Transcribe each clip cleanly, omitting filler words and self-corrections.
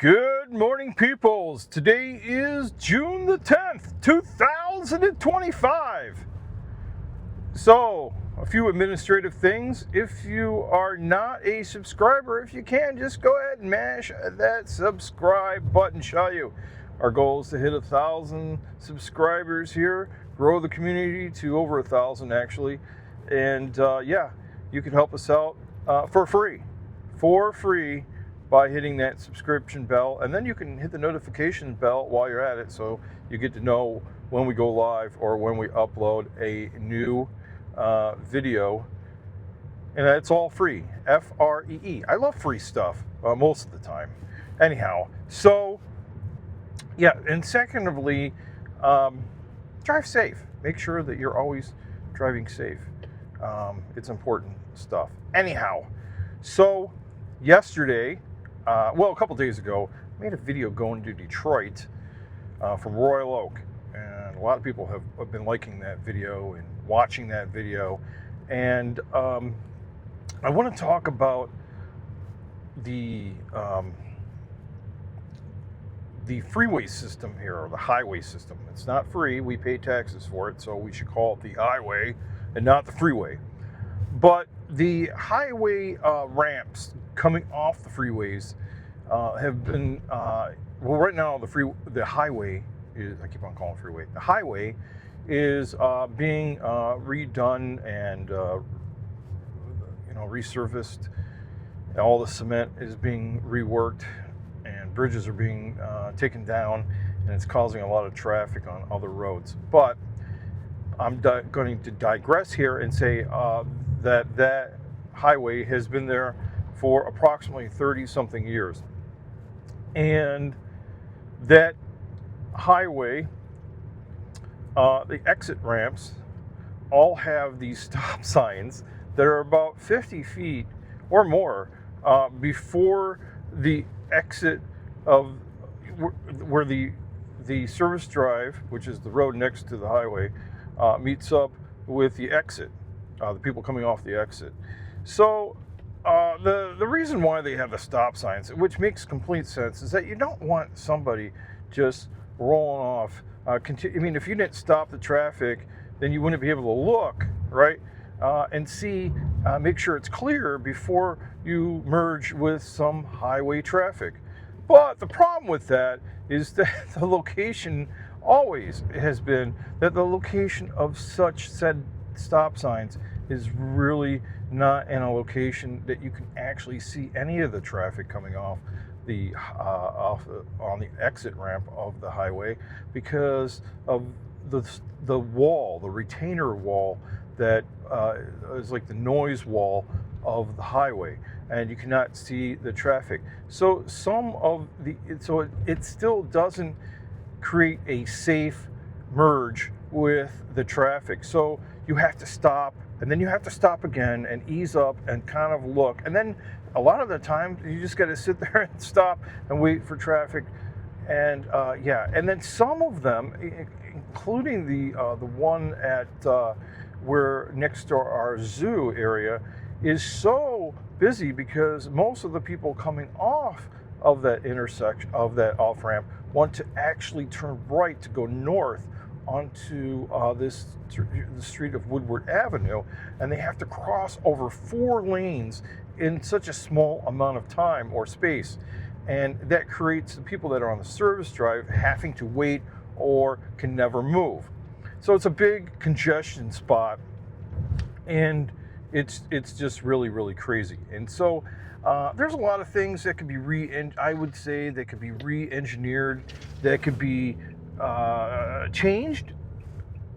Good morning, peoples. Today is June the 10th, 2025. So, a few administrative things. If you are not a subscriber, if you can, just go ahead and mash that subscribe button, shall you? Our goal is to hit 1,000 subscribers here, grow the community to over 1,000 actually. And yeah, you can help us out for free by hitting that subscription bell, and then you can hit the notification bell while you're at it, so you get to know when we go live or when we upload a new video, and it's all free. Free. I love free stuff most of the time. Anyhow, so yeah, and secondly, drive safe. Make sure that you're always driving safe. It's important stuff. Anyhow, so yesterday, a couple days ago, I made a video going to Detroit from Royal Oak, and a lot of people have been liking that video and watching that video, and I want to talk about the freeway system here, or the highway system. It's not free. We pay taxes for it, so we should call it the highway and not the freeway. But the highway ramps coming off the freeways have been right now the highway is, I keep on calling it freeway. The highway is being redone and resurfaced. All the cement is being reworked, and bridges are being taken down, and it's causing a lot of traffic on other roads. But I'm going to digress here and say that highway has been there for approximately 30-something years. And that highway, the exit ramps, all have these stop signs that are about 50 feet or more before the exit of where the service drive, which is the road next to the highway, meets up with the exit, the people coming off the exit. So the reason why they have the stop signs, which makes complete sense, is that you don't want somebody just rolling off. If you didn't stop the traffic, then you wouldn't be able to look, right, and see, make sure it's clear before you merge with some highway traffic. But the problem with that is that the location always has been that the location of such said stop signs is really not in a location that you can actually see any of the traffic coming off the on the exit ramp of the highway, because of the wall, the retainer wall that is like the noise wall of the highway, and you cannot see the traffic. So it still doesn't create a safe merge with the traffic. So you have to stop, and then you have to stop again and ease up and kind of look. And then a lot of the time you just got to sit there and stop and wait for traffic. And and then some of them, including the one at where next to our zoo area, is so busy because most of the people coming off of that intersection, of that off ramp, want to actually turn right to go north onto the street of Woodward Avenue, and they have to cross over 4 lanes in such a small amount of time or space, and that creates the people that are on the service drive having to wait or can never move. So it's a big congestion spot, and it's just really, really crazy. And so there's a lot of things that could be re-engineered, that could be changed.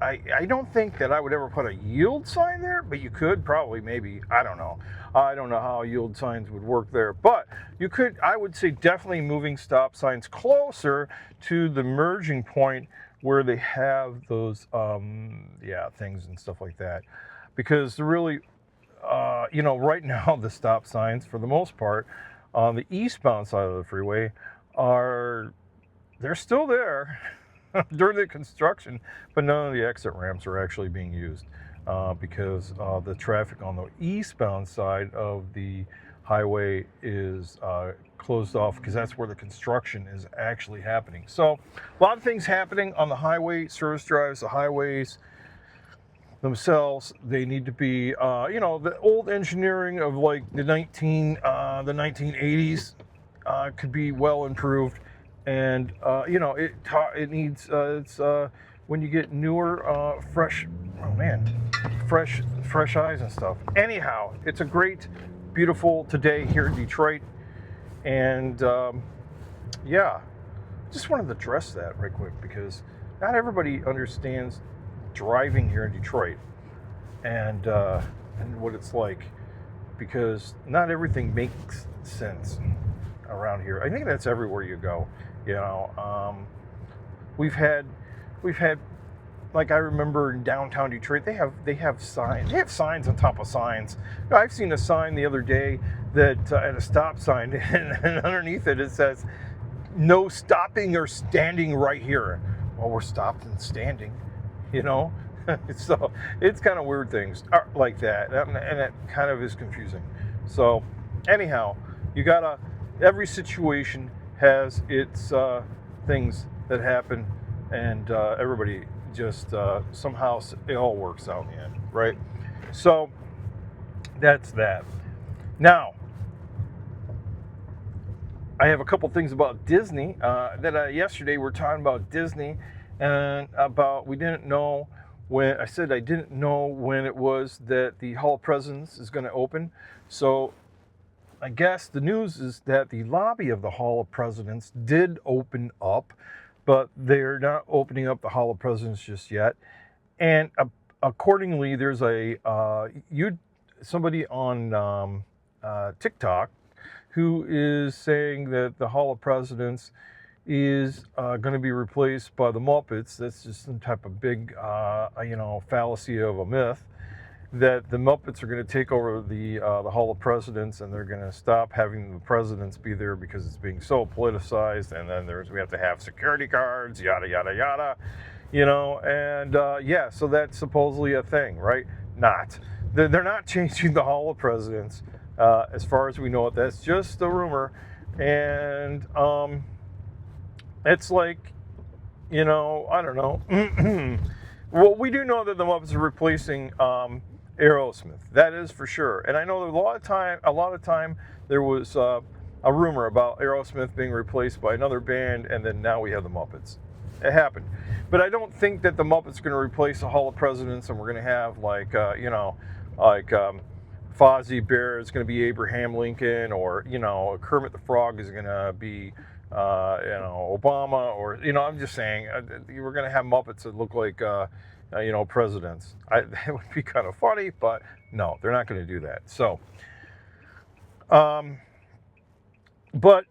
I don't think that I would ever put a yield sign there, but you could probably, maybe, I don't know. I don't know how yield signs would work there, but you could, I would say, definitely moving stop signs closer to the merging point where they have those things and stuff like that, because really right now the stop signs, for the most part, on the eastbound side of the freeway they're still there during the construction, but none of the exit ramps are actually being used because the traffic on the eastbound side of the highway is closed off because that's where the construction is actually happening. So a lot of things happening on the highway service drives, the highways themselves. They need to be, the old engineering of like the 1980s could be well improved, and it needs it's when you get newer, fresh eyes and stuff. Anyhow, it's a great, beautiful today here in Detroit, and just wanted to address that right quick because not everybody understands driving here in Detroit and what it's like, because not everything makes sense around here. I think that's everywhere you go. We've had like, I remember in downtown Detroit, they have signs. They have signs on top of signs. I've seen a sign the other day that at a stop sign, and underneath it says, "No stopping or standing right here." Well, we're stopped and standing, So it's kind of weird things like that, and it kind of is confusing. So anyhow, every situation has its things that happen, and everybody just somehow it all works out in the end, right? So that's that. Now, I have a couple things about Disney that yesterday we were talking about Disney, and we didn't know when. I said I didn't know when it was that the Hall of Presidents is going to open. So I guess the news is that the lobby of the Hall of Presidents did open up, but they're not opening up the Hall of Presidents just yet. And accordingly, there's somebody on TikTok who is saying that the Hall of Presidents is going to be replaced by the Muppets. That's just some type of big, fallacy of a myth, that the Muppets are going to take over the Hall of Presidents, and they're going to stop having the presidents be there because it's being so politicized, and then we have to have security guards, yada, yada, yada, so that's supposedly a thing, right? Not. They're not changing the Hall of Presidents. As far as we know it, that's just a rumor, and it's like, I don't know. Well, we do know that the Muppets are replacing Aerosmith. That is for sure. And I know that a lot of time there was a rumor about Aerosmith being replaced by another band, and then now we have the Muppets. It happened. But I don't think that the Muppets are going to replace the Hall of Presidents, and we're going to have Fozzie Bear is going to be Abraham Lincoln, or Kermit the Frog is going to be Obama, or I'm just saying we're going to have Muppets that look like presidents. That would be kind of funny, but no, they're not going to do that. So, but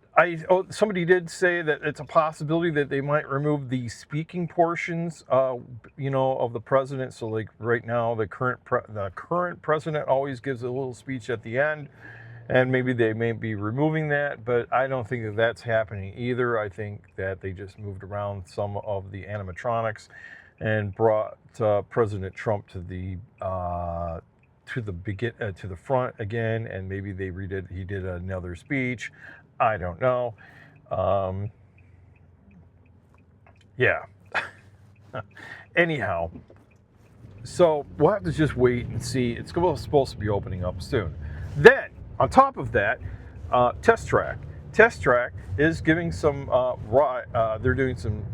somebody did say that it's a possibility that they might remove the speaking portions, of the president. So, like right now, the current president always gives a little speech at the end, and maybe they may be removing that. But I don't think that that's happening either. I think that they just moved around some of the animatronics and brought President Trump to the front again, and maybe he did another speech. I don't know. Anyhow, so we'll have to just wait and see. It's supposed to be opening up soon. Then, on top of that, Test Track. Test Track is giving some they're doing some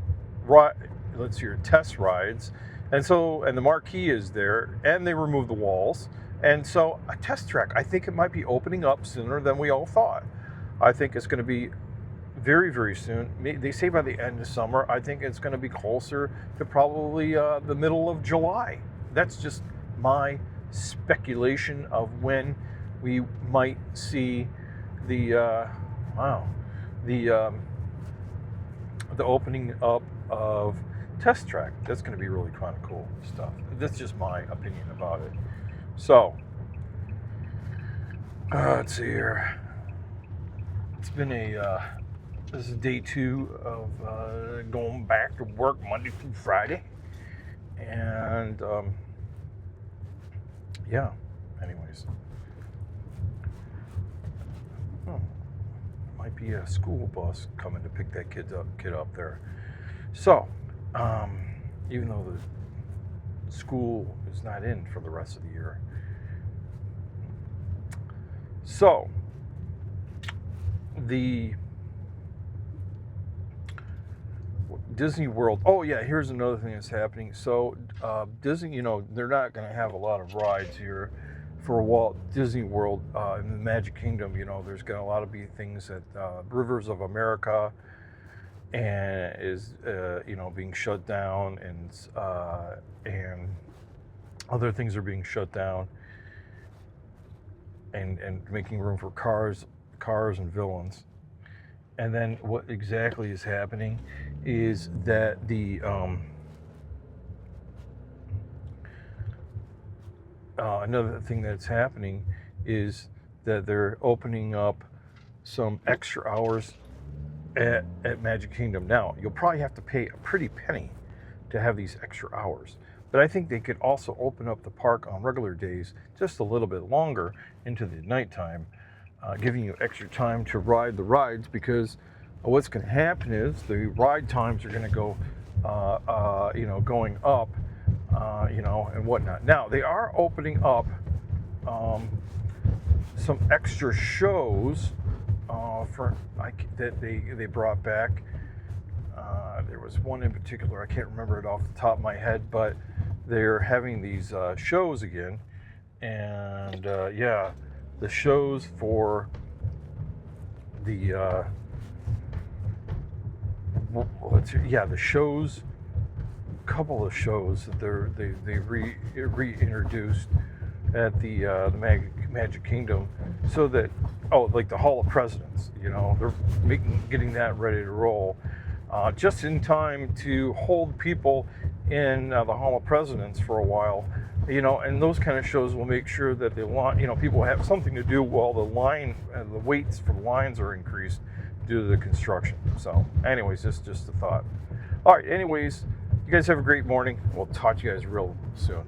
test rides, and the marquee is there, and they removed the walls, and so a Test Track, I think it might be opening up sooner than we all thought. I think it's going to be very, very soon. They say by the end of summer. I think it's going to be closer to probably the middle of July. That's just my speculation of when we might see the opening up of Test Track. That's going to be really kind of cool stuff. That's just my opinion about it. So, let's see here. It's been this is day 2 of going back to work Monday through Friday, and anyways, Oh, might be a school bus coming to pick that kid up there. So, even though the school is not in for the rest of the year. So, the Disney World. Oh yeah, here's another thing that's happening. So Disney, they're not going to have a lot of rides here for Walt Disney World in the Magic Kingdom. There's going to a lot of be things at Rivers of America, and is being shut down, and other things are being shut down, and making room for cars and villains. And then what exactly is happening is that the another thing that's happening is that they're opening up some extra hours at Magic Kingdom. Now, you'll probably have to pay a pretty penny to have these extra hours. But I think they could also open up the park on regular days just a little bit longer into the nighttime, giving you extra time to ride the rides, because what's going to happen is the ride times are going to go, going up, and whatnot. Now, they are opening up some extra shows that they brought back. There was one in particular, I can't remember it off the top of my head, but they're having these shows again. And the shows for the couple of shows that they reintroduced at the Magic Kingdom, so that like the Hall of Presidents, they're getting that ready to roll, just in time to hold people in the Hall of Presidents for a while. And those kind of shows will make sure that people have something to do while the waits for the lines are increased due to the construction. So anyways, this is just a thought. All right, anyways, you guys have a great morning. We'll talk to you guys real soon.